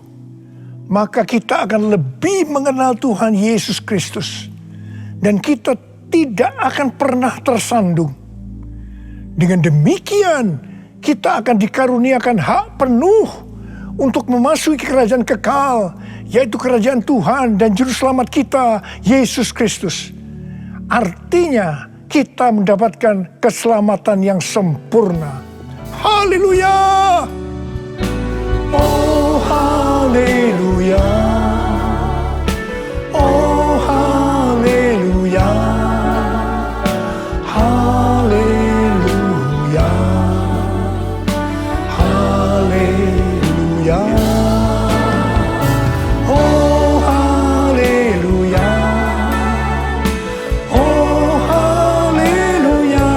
maka kita akan lebih mengenal Tuhan Yesus Kristus. Dan kita tidak akan pernah tersandung. Dengan demikian, kita akan dikaruniakan hak penuh untuk memasuki kerajaan kekal, yaitu kerajaan Tuhan dan Juru Selamat kita, Yesus Kristus. Artinya, kita mendapatkan keselamatan yang sempurna. Haleluya! Oh, haleluya! Oh, haleluya! Haleluya! Haleluya! Oh, haleluya! Oh, haleluya!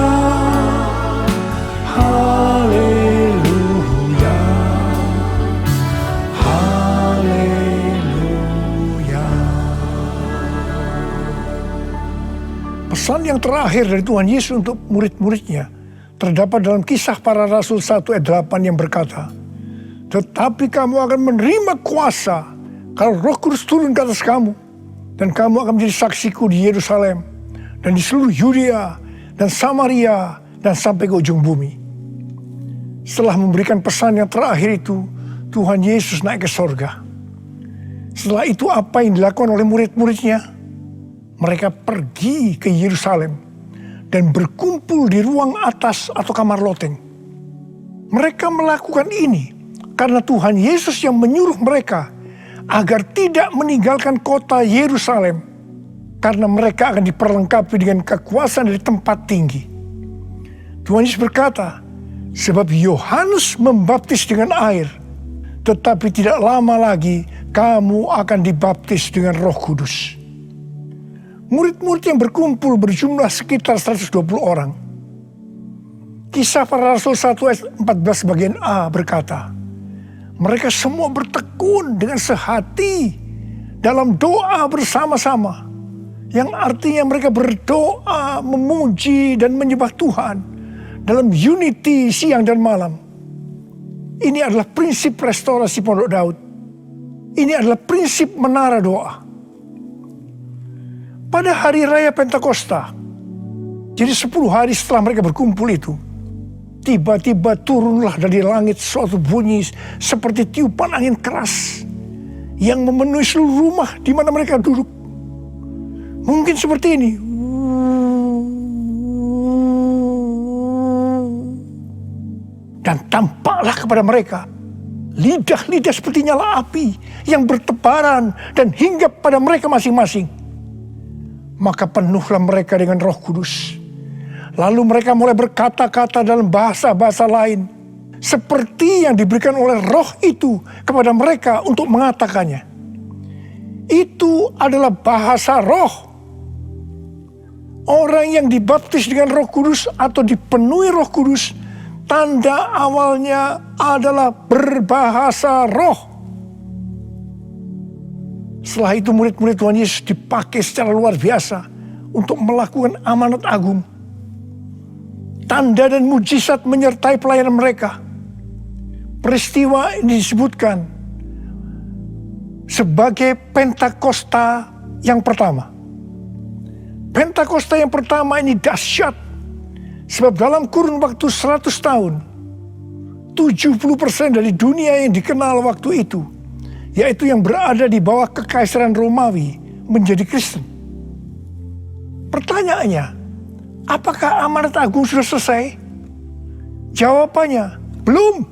Pesan yang terakhir dari Tuhan Yesus untuk murid-muridnya terdapat dalam Kisah Para Rasul 1 ayat 8 yang berkata, "Tetapi kamu akan menerima kuasa kalau Roh Kudus turun ke atas kamu, dan kamu akan menjadi saksiku di Yerusalem dan di seluruh Yudea dan Samaria dan sampai ke ujung bumi." Setelah memberikan pesan yang terakhir itu, Tuhan Yesus naik ke sorga. Setelah itu apa yang dilakukan oleh murid-muridnya? Mereka pergi ke Yerusalem dan berkumpul di ruang atas atau kamar loteng. Mereka melakukan ini karena Tuhan Yesus yang menyuruh mereka agar tidak meninggalkan kota Yerusalem, karena mereka akan diperlengkapi dengan kekuasaan dari tempat tinggi. Tuhan Yesus berkata, "Sebab Yohanes membaptis dengan air, tetapi tidak lama lagi kamu akan dibaptis dengan Roh Kudus." Murid-murid yang berkumpul berjumlah sekitar 120 orang. Kisah Para Rasul 1 ayat 14 bagian A berkata, mereka semua bertekun dengan sehati dalam doa bersama-sama. Yang artinya mereka berdoa, memuji dan menyembah Tuhan dalam unity siang dan malam. Ini adalah prinsip restorasi Pondok Daud. Ini adalah prinsip menara doa. Pada hari raya Pentakosta, jadi 10 hari setelah mereka berkumpul itu, tiba-tiba turunlah dari langit suatu bunyi seperti tiupan angin keras yang memenuhi seluruh rumah di mana mereka duduk. Mungkin seperti ini. Dan tampaklah kepada mereka lidah-lidah seperti nyala api yang bertebaran dan hinggap pada mereka masing-masing. Maka penuhlah mereka dengan Roh Kudus. Lalu mereka mulai berkata-kata dalam bahasa-bahasa lain, seperti yang diberikan oleh Roh itu kepada mereka untuk mengatakannya. Itu adalah bahasa Roh. Orang yang dibaptis dengan Roh Kudus atau dipenuhi Roh Kudus, tanda awalnya adalah berbahasa roh. Setelah itu murid-murid Tuhan Yesus dipakai secara luar biasa untuk melakukan amanat agung. Tanda dan mujizat menyertai pelayanan mereka. Peristiwa ini disebutkan sebagai Pentakosta yang pertama. Pentakosta yang pertama ini dahsyat. Sebab dalam kurun waktu 100 tahun, 70% dari dunia yang dikenal waktu itu, yaitu yang berada di bawah kekaisaran Romawi, menjadi Kristen. Pertanyaannya, apakah amanat agung sudah selesai? Jawabannya, belum.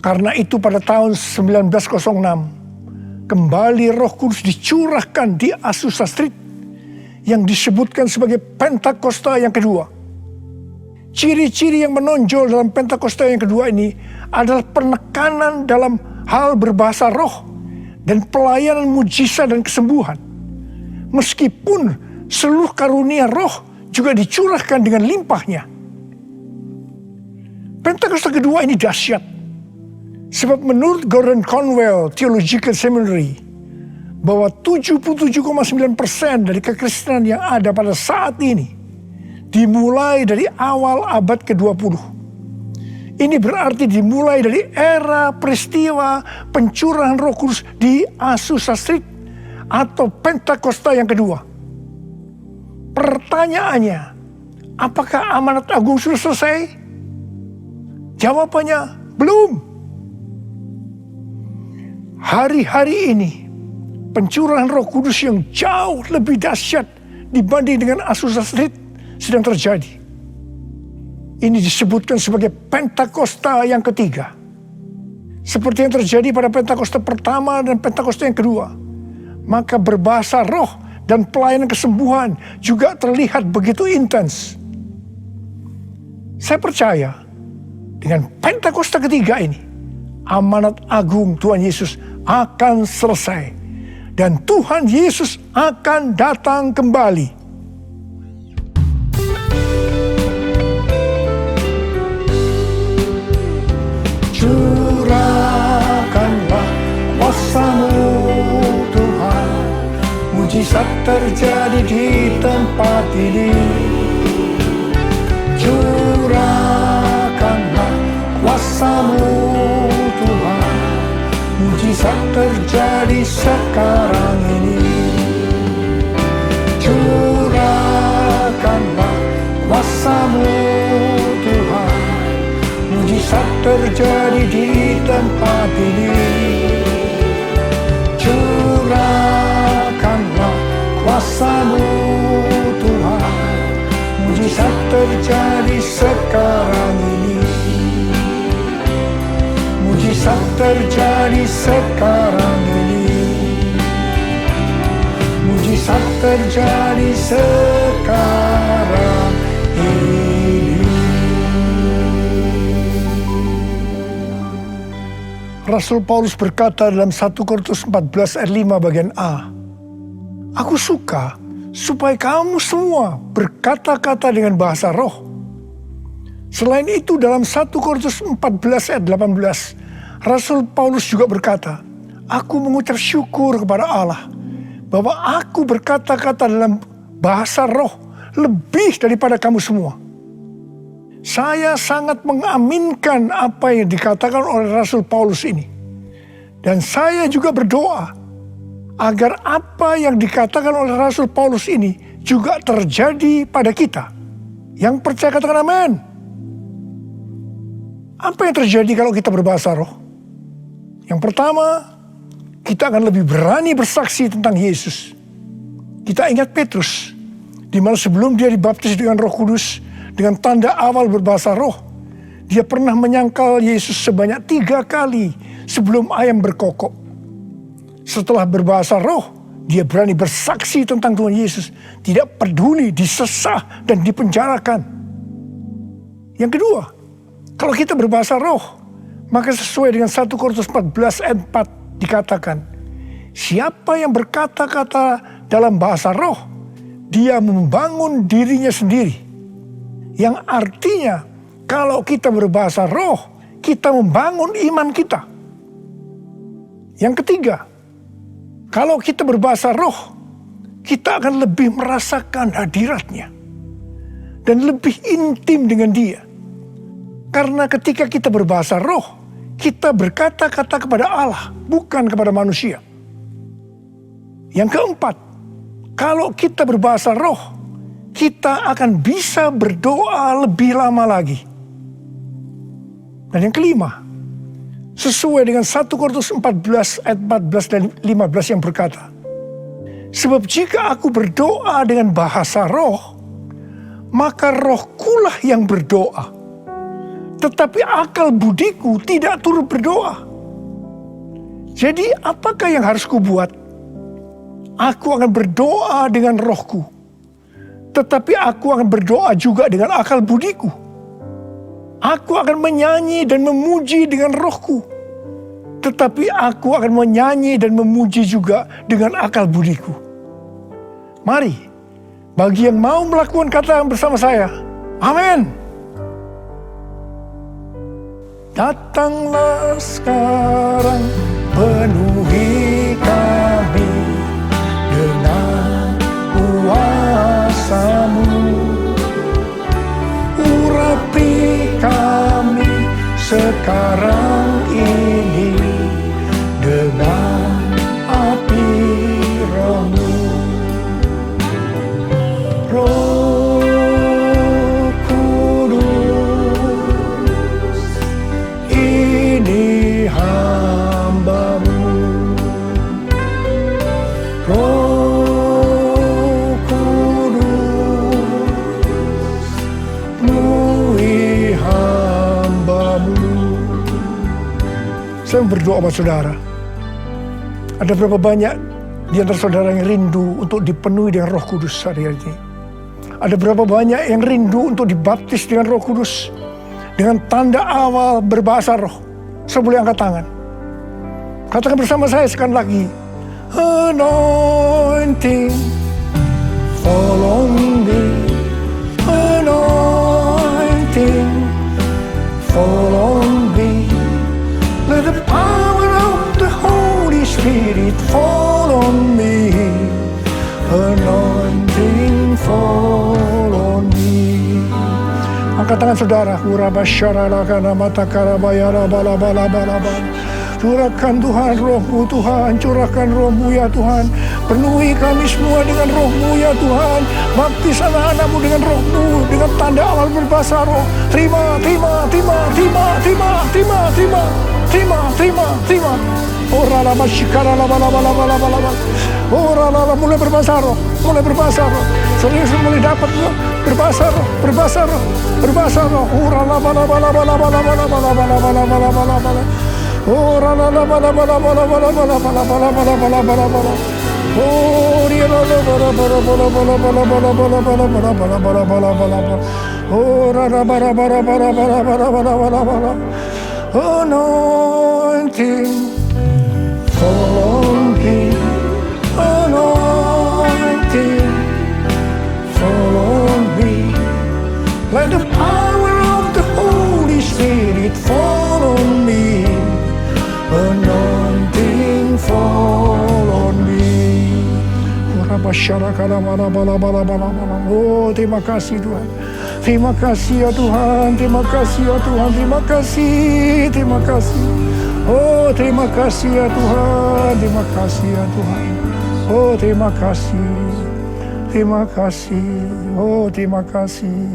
Karena itu pada tahun 1906, kembali Roh Kudus dicurahkan di Azusa Street, yang disebutkan sebagai Pentakosta yang kedua. Ciri-ciri yang menonjol dalam Pentakosta yang kedua ini adalah penekanan dalam hal berbahasa roh dan pelayanan mujizat dan kesembuhan. Meskipun seluruh karunia roh juga dicurahkan dengan limpahnya. Pentakosta kedua ini dahsyat. Sebab menurut Gordon Conwell Theological Seminary, bahwa 77,9% dari kekristenan yang ada pada saat ini dimulai dari awal abad ke-20. Ini berarti dimulai dari era peristiwa pencurahan Roh Kudus di Azusa Street atau Pentakosta yang kedua. Pertanyaannya, apakah amanat agung sudah selesai? Jawabannya, belum. Hari-hari ini pencurahan Roh Kudus yang jauh lebih dahsyat dibanding dengan Azusa Street sedang terjadi. Ini disebutkan sebagai Pentakosta yang ketiga. Seperti yang terjadi pada Pentakosta pertama dan Pentakosta yang kedua. Maka berbahasa roh dan pelayanan kesembuhan juga terlihat begitu intens. Saya percaya dengan Pentakosta ketiga ini, amanat agung Tuhan Yesus akan selesai. Dan Tuhan Yesus akan datang kembali. Curahkanlah kuasa-Mu Tuhan, mujizat terjadi di tempat ini. Curahkanlah kuasa-Mu Tuhan, mujizat terjadi sekarang ini. Curahkanlah kuasa-Mu Tuhan, mujizat terjadi di tempat ini. Curahkanlah kuasa-Mu Tuhan, mujizat terjadi sekarang ini. Mujizat terjadi sekarang ini. Mujizat terjadi sekarang ini. Rasul Paulus berkata dalam 1 Korintus 14 ayat 5 bagian A, "Aku suka supaya kamu semua berkata-kata dengan bahasa roh." Selain itu dalam 1 Korintus 14 ayat 18, Rasul Paulus juga berkata, "Aku mengucap syukur kepada Allah bahwa aku berkata-kata dalam bahasa roh lebih daripada kamu semua." Saya sangat mengaminkan apa yang dikatakan oleh Rasul Paulus ini. Dan saya juga berdoa agar apa yang dikatakan oleh Rasul Paulus ini juga terjadi pada kita. Yang percaya katakan amin. Apa yang terjadi kalau kita berbahasa roh? Yang pertama, kita akan lebih berani bersaksi tentang Yesus. Kita ingat Petrus, di mana sebelum dia dibaptis dengan Roh Kudus, dengan tanda awal berbahasa roh, dia pernah menyangkal Yesus sebanyak 3 kali sebelum ayam berkokok. Setelah berbahasa roh, dia berani bersaksi tentang Tuhan Yesus, tidak peduli disesah dan dipenjarakan. Yang kedua, kalau kita berbahasa roh, maka sesuai dengan 1 Korintus 14 ayat 4 dikatakan, siapa yang berkata-kata dalam bahasa roh, dia membangun dirinya sendiri. Yang artinya, kalau kita berbahasa roh, kita membangun iman kita. Yang ketiga, kalau kita berbahasa roh, kita akan lebih merasakan hadiratnya. Dan lebih intim dengan dia. Karena ketika kita berbahasa roh, kita berkata-kata kepada Allah, bukan kepada manusia. Yang keempat, kalau kita berbahasa roh, kita akan bisa berdoa lebih lama lagi. Dan yang kelima, sesuai dengan 1 Korintus 14 ayat 14 dan 15 yang berkata, sebab jika aku berdoa dengan bahasa roh, maka rohkulah yang berdoa. Tetapi akal budiku tidak turut berdoa. Jadi apakah yang harus kubuat? Aku akan berdoa dengan rohku. Tetapi aku akan berdoa juga dengan akal budiku. Aku akan menyanyi dan memuji dengan rohku. Tetapi aku akan menyanyi dan memuji juga dengan akal budiku. Mari, bagi yang mau melakukan kata bersama saya, amin. Datanglah sekarang, penuhi kami dengan kuasa-Mu. Urapi kami sekarang ini dengan api Roh-Mu. Roh Kudus, ini hamba-Mu. Roh Kudus, penuhi hamba-Mu. Saya berdoa buat saudara. Ada berapa banyak di antara saudara yang rindu untuk dipenuhi dengan Roh Kudus hari ini? Ada berapa banyak yang rindu untuk dibaptis dengan Roh Kudus, dengan tanda awal berbahasa roh? Saya boleh angkat tangan. Katakan bersama saya sekali lagi. Anointing, fall on me. Anointing, fall on me. Let the power of the Holy Spirit fall on me. Angkat tangan saudara. Curahkan Tuhan roh-Mu Tuhan, curahkan roh-Mu ya Tuhan. Penuhi kami semua dengan roh-Mu ya Tuhan. Baptis anak-anak-Mu dengan roh-Mu, dengan tanda awal berbahasa roh. Terima. Ora la masyikara la bala. Ora la mulai berbahasa roh. Serius mulai dapat berbahasa roh. Ora la bala. Ora la bala. Oh, dia la bala. Ora la bala. Anointing, fall on me. Anointing, fall on me. Let the power of the Holy Spirit fall on me. Anointing, fall on me. Oh, terima kasih Tuhan. Terima kasih ya Tuhan. Oh, terima kasih ya Tuhan. Oh, terima kasih. Oh, terima kasih.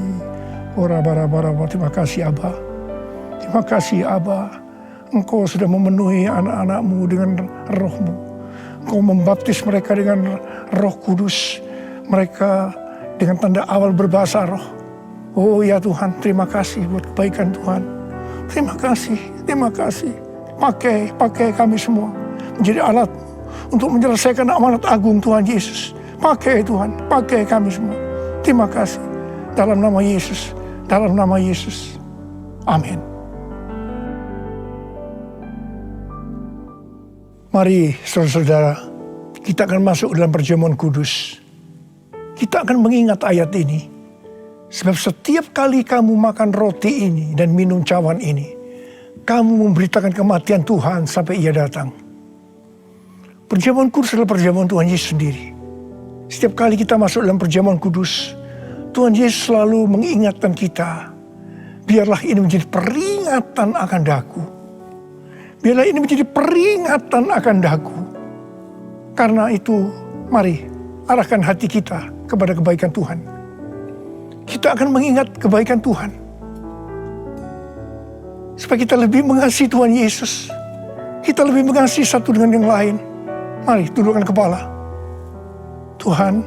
Ora bara. Terima kasih Abba. Terima kasih Abba. Engkau sudah memenuhi anak-anak-Mu dengan roh-Mu. Engkau membaptis mereka dengan Roh Kudus. Mereka dengan tanda awal berbahasa roh. Oh ya Tuhan, terima kasih buat kebaikan Tuhan. Terima kasih. Pakai kami semua menjadi alat untuk menyelesaikan amanat agung Tuhan Yesus. Pakai Tuhan, pakai kami semua. Terima kasih. Dalam nama Yesus. Amin. Mari saudara-saudara, kita akan masuk dalam perjamuan kudus. Kita akan mengingat ayat ini. Sebab setiap kali kamu makan roti ini dan minum cawan ini, kamu memberitakan kematian Tuhan sampai Ia datang. Perjamuan kudus adalah perjamuan Tuhan Yesus sendiri. Setiap kali kita masuk dalam perjamuan kudus, Tuhan Yesus selalu mengingatkan kita, biarlah ini menjadi peringatan akan daku. Biarlah ini menjadi peringatan akan daku. Karena itu, mari arahkan hati kita kepada kebaikan Tuhan. Kita akan mengingat kebaikan Tuhan. Supaya kita lebih mengasihi Tuhan Yesus. Kita lebih mengasihi satu dengan yang lain. Mari tundukkan kepala. Tuhan,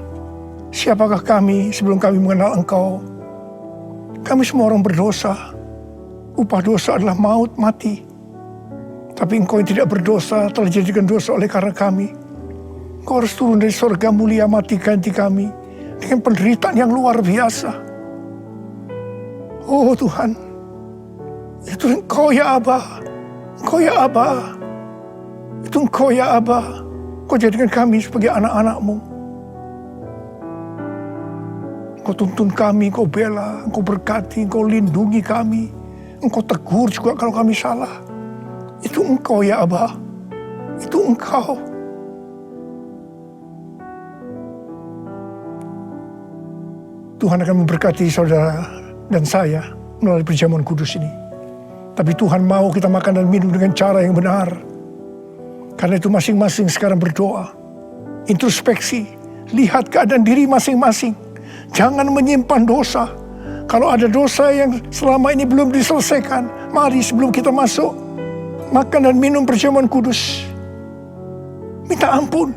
siapakah kami sebelum kami mengenal Engkau? Kami semua orang berdosa. Upah dosa adalah maut, mati. Tapi Engkau yang tidak berdosa telah dijadikan dosa oleh karena kami. Engkau harus turun dari surga mulia, mati ganti kami dengan penderitaan yang luar biasa. Oh Tuhan, itu Engkau ya Abba. Itu Engkau ya Abba. Engkau jadikan kami sebagai anak-anak-Mu. Engkau tuntun kami, Engkau bela, Engkau berkati, Engkau lindungi kami. Engkau tegur juga kalau kami salah. Itu Engkau ya Abba. Itu Engkau. Tuhan akan memberkati saudara dan saya melalui perjamuan kudus ini. Tapi Tuhan mau kita makan dan minum dengan cara yang benar. Karena itu masing-masing sekarang berdoa. Introspeksi. Lihat keadaan diri masing-masing. Jangan menyimpan dosa. Kalau ada dosa yang selama ini belum diselesaikan, mari sebelum kita masuk makan dan minum perjamuan kudus, minta ampun.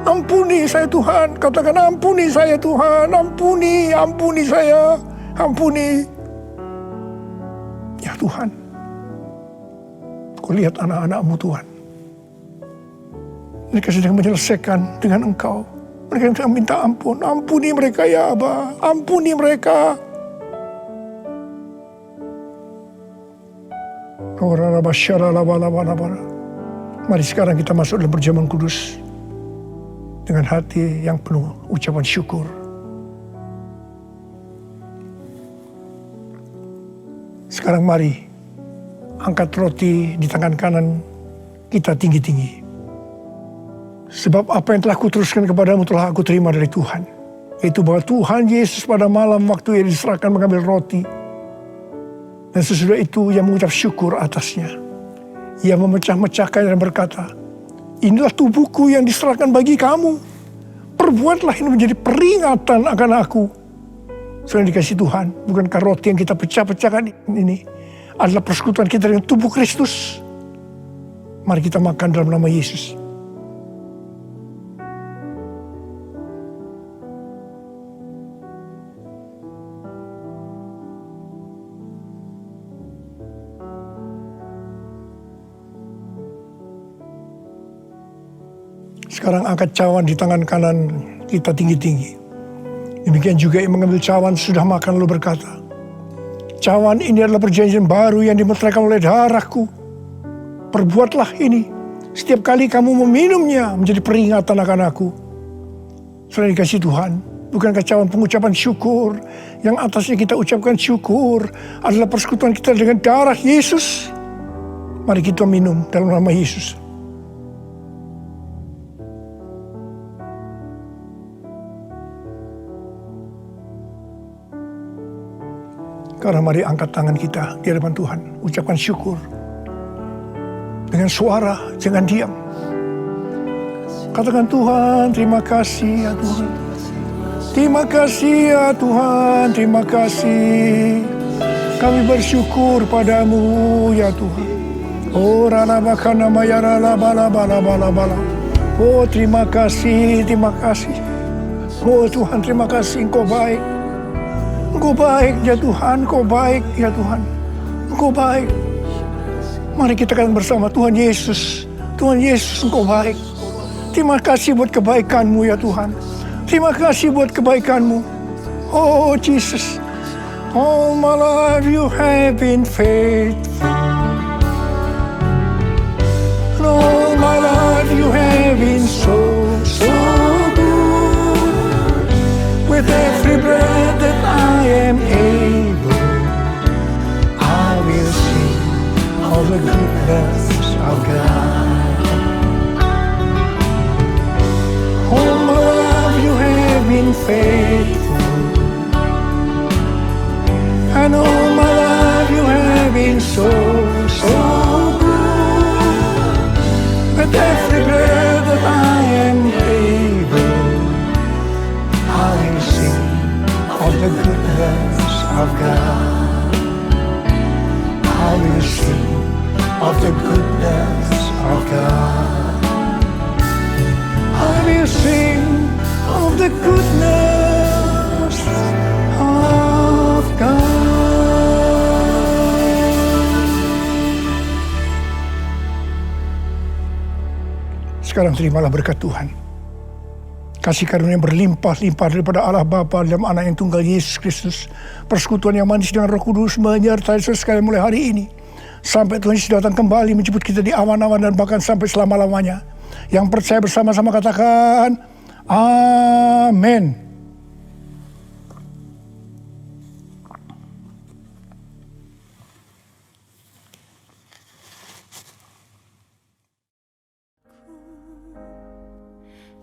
Ampuni saya Tuhan. Katakan ampuni saya Tuhan. Ampuni saya. Ampuni. Ya Tuhan. Kau lihat anak-anak-Mu Tuhan. Mereka sedang menyelesaikan dengan Engkau. Mereka sedang minta ampun. Ampuni mereka ya Abba. Ampuni mereka. Mari sekarang kita masuk dalam perjamuan kudus. Dengan hati yang penuh ucapan syukur. Sekarang mari angkat roti di tangan kanan kita tinggi-tinggi. Sebab apa yang telah kuteruskan kepadamu telah aku terima dari Tuhan. Yaitu bahwa Tuhan Yesus pada malam waktu ia diserahkan mengambil roti. Dan sesudah itu ia mengucap syukur atasnya. Ia memecah-mecahkan dan berkata, inilah tubuhku yang diserahkan bagi kamu. Perbuatlah ini menjadi peringatan akan aku. Sudah dikasih Tuhan, bukankah roti yang kita pecah-pecahkan ini adalah persekutuan kita dengan tubuh Kristus? Mari kita makan dalam nama Yesus. Sekarang angkat cawan di tangan kanan kita tinggi-tinggi. Demikian juga yang mengambil cawan sudah makan lalu berkata, cawan ini adalah perjanjian baru yang dimeteraikan oleh darahku. Perbuatlah ini setiap kali kamu meminumnya menjadi peringatan akan aku. Sudah dikasih Tuhan, bukankah cawan pengucapan syukur yang atasnya kita ucapkan syukur adalah persekutuan kita dengan darah Yesus? Mari kita minum dalam nama Yesus. Karena mari angkat tangan kita di hadapan Tuhan. Ucapkan syukur. Dengan suara, jangan diam. Katakan, Tuhan, terima kasih ya Tuhan. Terima kasih ya Tuhan, terima kasih. Kami bersyukur padamu ya Tuhan. Oh, ralabakana mayarala bala bala bala bala. Oh, terima kasih, terima kasih. Oh Tuhan, terima kasih, Engkau baik. Engkau baik ya Tuhan, Engkau baik ya Tuhan. Engkau baik. Mari kita katakan bersama, Tuhan Yesus. Tuhan Yesus, Engkau baik. Terima kasih buat kebaikan-Mu ya Tuhan. Terima kasih buat kebaikan-Mu. Oh Jesus. All my life you have been faithful. And all my life you have been so good. With every breath that I am able, I will sing of the goodness of God. All my life you have been faithful, and all my life you have been so good. With every breath that I am able, I will sing of the goodness of God. I will sing of the goodness of God. I will sing of the goodness of God. Sekarang terimalah berkat Tuhan. Kasih karunia berlimpah-limpah daripada Allah Bapa dalam Anak yang tunggal Yesus Kristus. Persekutuan yang manis dengan Roh Kudus menyertai saudara sekalian mulai hari ini. Sampai Tuhan Yesus datang kembali menjemput kita di awan-awan dan bahkan sampai selama-lamanya. Yang percaya bersama-sama katakan, amin.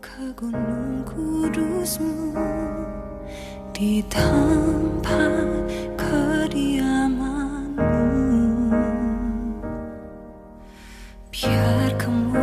Ke gunung kudusmu, di tempat kediamanmu, biar kemuliaan